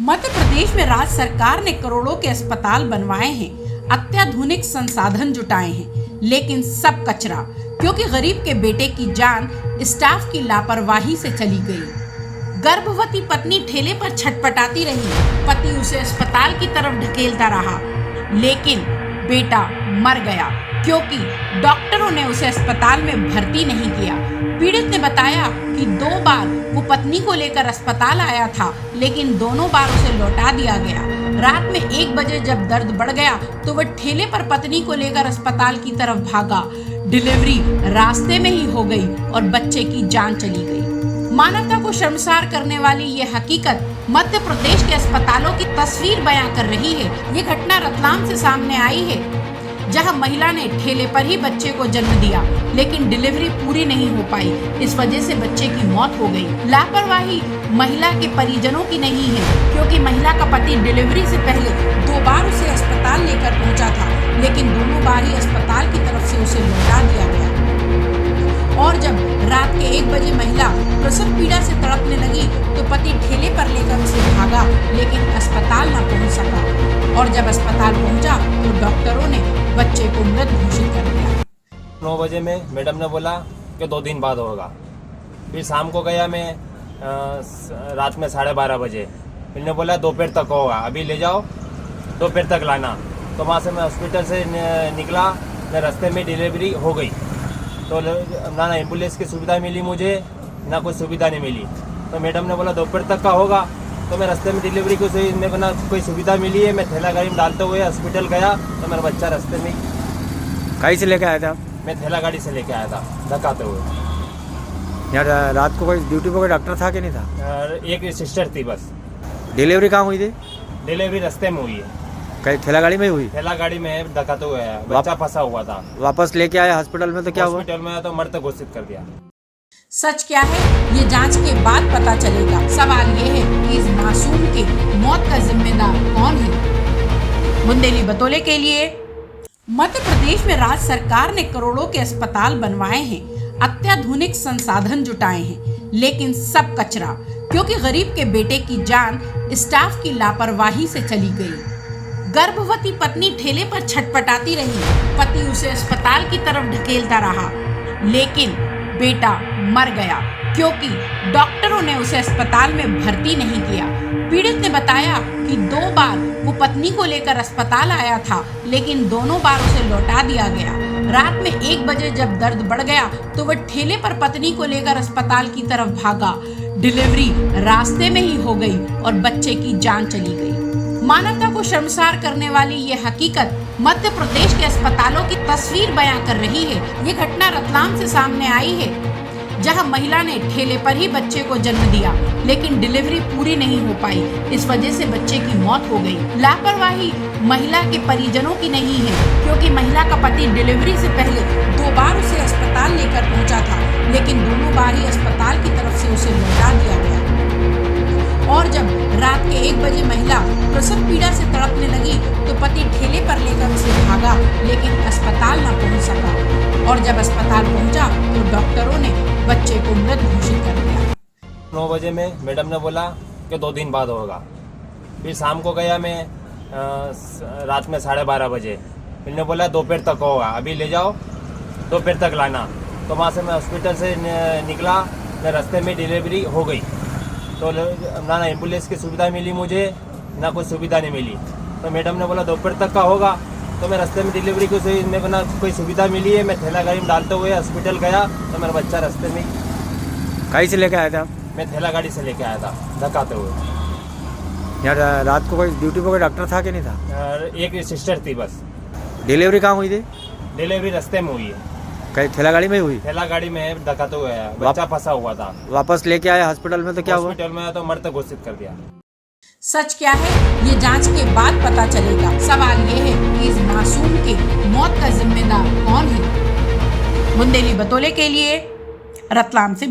मध्य प्रदेश में राज्य सरकार ने करोड़ों के अस्पताल बनवाए हैं, अत्याधुनिक संसाधन जुटाए हैं, लेकिन सब कचरा, क्योंकि गरीब के बेटे की जान स्टाफ की लापरवाही से चली गई। गर्भवती पत्नी ठेले पर छटपटाती रही, पति उसे अस्पताल की तरफ ढकेलता रहा, लेकिन बेटा मर गया क्योंकि डॉक्टरों ने उसे अस्पताल में भर्ती नहीं किया। पीड़ित ने बताया कि 2 बार वो पत्नी को लेकर अस्पताल आया था, लेकिन दोनों बार उसे लौटा दिया गया। रात में 1 बजे जब दर्द बढ़ गया तो वह ठेले पर पत्नी को लेकर अस्पताल की तरफ भागा। डिलीवरी रास्ते में ही हो गई और बच्चे की जान चली गई। मानवता को शर्मसार करने वाली ये हकीकत मध्य प्रदेश के अस्पतालों की तस्वीर बयां कर रही है। ये घटना रतलाम से सामने आई है, जहां महिला ने ठेले पर ही बच्चे को जन्म दिया, लेकिन डिलीवरी पूरी नहीं हो पाई। इस वजह से बच्चे की मौत हो गई। लापरवाही महिला के परिजनों की नहीं है, क्योंकि महिला का पति डिलीवरी से पहले 2 बार उसे अस्पताल लेकर पहुंचा था, लेकिन दोनों बार ही अस्पताल की तरफ से उसे लौटा दिया गया। और जब रात के 1 बजे महिला प्रसव पीड़ा से तड़पने लगी तो पति ठेले पर लेकर उसे भागा, लेकिन अस्पताल न पहुंच सका। और जब अस्पताल पहुंचा तो डॉक्टरों ने बच्चे को मृत घोषित कर दिया। 9 बजे में मैडम ने बोला कि 2 दिन बाद होगा। फिर शाम को गया मैं रात में 12:30 बजे। इन्होंने बोला दोपहर तक होगा, अभी ले जाओ, दोपहर तक लाना। तो वहाँ से मैं हॉस्पिटल से निकला, मैं रास्ते में डिलीवरी हो गई। तो ना एम्बुलेंस की सुविधा मिली मुझे, ना कोई सुविधा नहीं मिली। तो मैडम ने बोला दोपहर तक का होगा। तो मैं रास्ते में डिलीवरी को मेरे को ना कोई सुविधा मिली है। मैं ठेला गाड़ी में डालते हुए हॉस्पिटल गया तो मेरा बच्चा रास्ते में। कहीं से लेके आया था? मैं ठेला गाड़ी से लेके आया था धक्काते हुए। यार रात को कोई ड्यूटी पर कोई डॉक्टर था कि नहीं था? एक सिस्टर थी बस। डिलीवरी कहाँ हुई थी? डिलीवरी रास्ते में हुई है। कहीं ठेला गाड़ी में ही हुई? ठेला गाड़ी में धक्काते हुए आया, बच्चा फंसा हुआ था। वापस लेके आया हॉस्पिटल में तो क्या हुआ? हॉस्पिटल में आया तो मृत घोषित कर दिया। सच क्या है ये जांच के बाद पता चलेगा। सवाल ये है कि इस मासूम के मौत का जिम्मेदार कौन है। बुंदेली बतौले के लिए। मध्य प्रदेश में राज्य सरकार ने करोड़ों के अस्पताल बनवाए हैं, अत्याधुनिक संसाधन जुटाए हैं, लेकिन सब कचरा, क्योंकि गरीब के बेटे की जान स्टाफ की लापरवाही से चली गई। गर्भवती पत्नी ठेले पर छटपटाती रही, पति उसे अस्पताल की तरफ ढकेलता रहा, लेकिन बेटा मर गया क्योंकि डॉक्टरों ने उसे अस्पताल में भर्ती नहीं किया। पीड़ित ने बताया कि 2 बार वो पत्नी को लेकर अस्पताल आया था, लेकिन दोनों बार उसे लौटा दिया गया। रात में 1 बजे जब दर्द बढ़ गया तो वह ठेले पर पत्नी को लेकर अस्पताल की तरफ भागा। डिलीवरी रास्ते में ही हो गई और बच्चे की जान चली गई। मानवता को शर्मसार करने वाली ये हकीकत मध्य प्रदेश के अस्पतालों की तस्वीर बयां कर रही है। ये घटना रतलाम से सामने आई है, जहां महिला ने ठेले पर ही बच्चे को जन्म दिया, लेकिन डिलीवरी पूरी नहीं हो पाई। इस वजह से बच्चे की मौत हो गई। लापरवाही महिला के परिजनों की नहीं है, क्योंकि महिला का पति डिलीवरी से पहले 2 बार उसे अस्पताल लेकर पहुंचा था, लेकिन दोनों बार ही अस्पताल की तरफ से उसे लौटा दिया गया। और जब रात के 1 बजे महिला प्रसव पीड़ा से तड़पने लगी तो पति ठेले पर लेकर उसे भागा, लेकिन अस्पताल न पहुंच सका। और जब अस्पताल पहुंचा तो डॉक्टरों ने बच्चे को मृत घोषित कर दिया। 9 बजे में मैडम ने बोला कि 2 दिन बाद होगा। फिर शाम को गया मैं रात में 12:30 बजे। इन्होंने बोला दोपहर तक होगा, अभी ले जाओ, दोपहर तक लाना। तो वहाँ से मैं हॉस्पिटल से निकला, मैं रास्ते में डिलीवरी हो गई। तो ना एम्बुलेंस की सुविधा मिली मुझे, ना कोई सुविधा नहीं मिली। तो मैडम ने बोला दोपहर तक का होगा। तो मैं रास्ते में डिलीवरी को मेरे को ना कोई सुविधा मिली है। मैं ठेला गाड़ी में डालते हुए हॉस्पिटल गया तो मेरा बच्चा रास्ते में। कहीं से लेके आया था? मैं ठेला गाड़ी से लेके आया था धक्काते हुए। यार रात को कोई ड्यूटी पर कोई डॉक्टर था कि नहीं था? एक सिस्टर थी बस। डिलीवरी कहाँ हुई थी? डिलीवरी रास्ते में हुई है। कहीं ठेला गाड़ी में ही हुई? ठेला गाड़ी में धक्काते हुए आया, बच्चा फंसा हुआ था। वापस लेके आया हॉस्पिटल में तो क्या हुआ? हॉस्पिटल में आया तो मृत घोषित कर दिया। सच क्या है ये जांच के बाद पता चलेगा। सवाल ये है कि इस मासूम के मौत का जिम्मेदार कौन है। बुंदेली बतौले के लिए रतलाम से।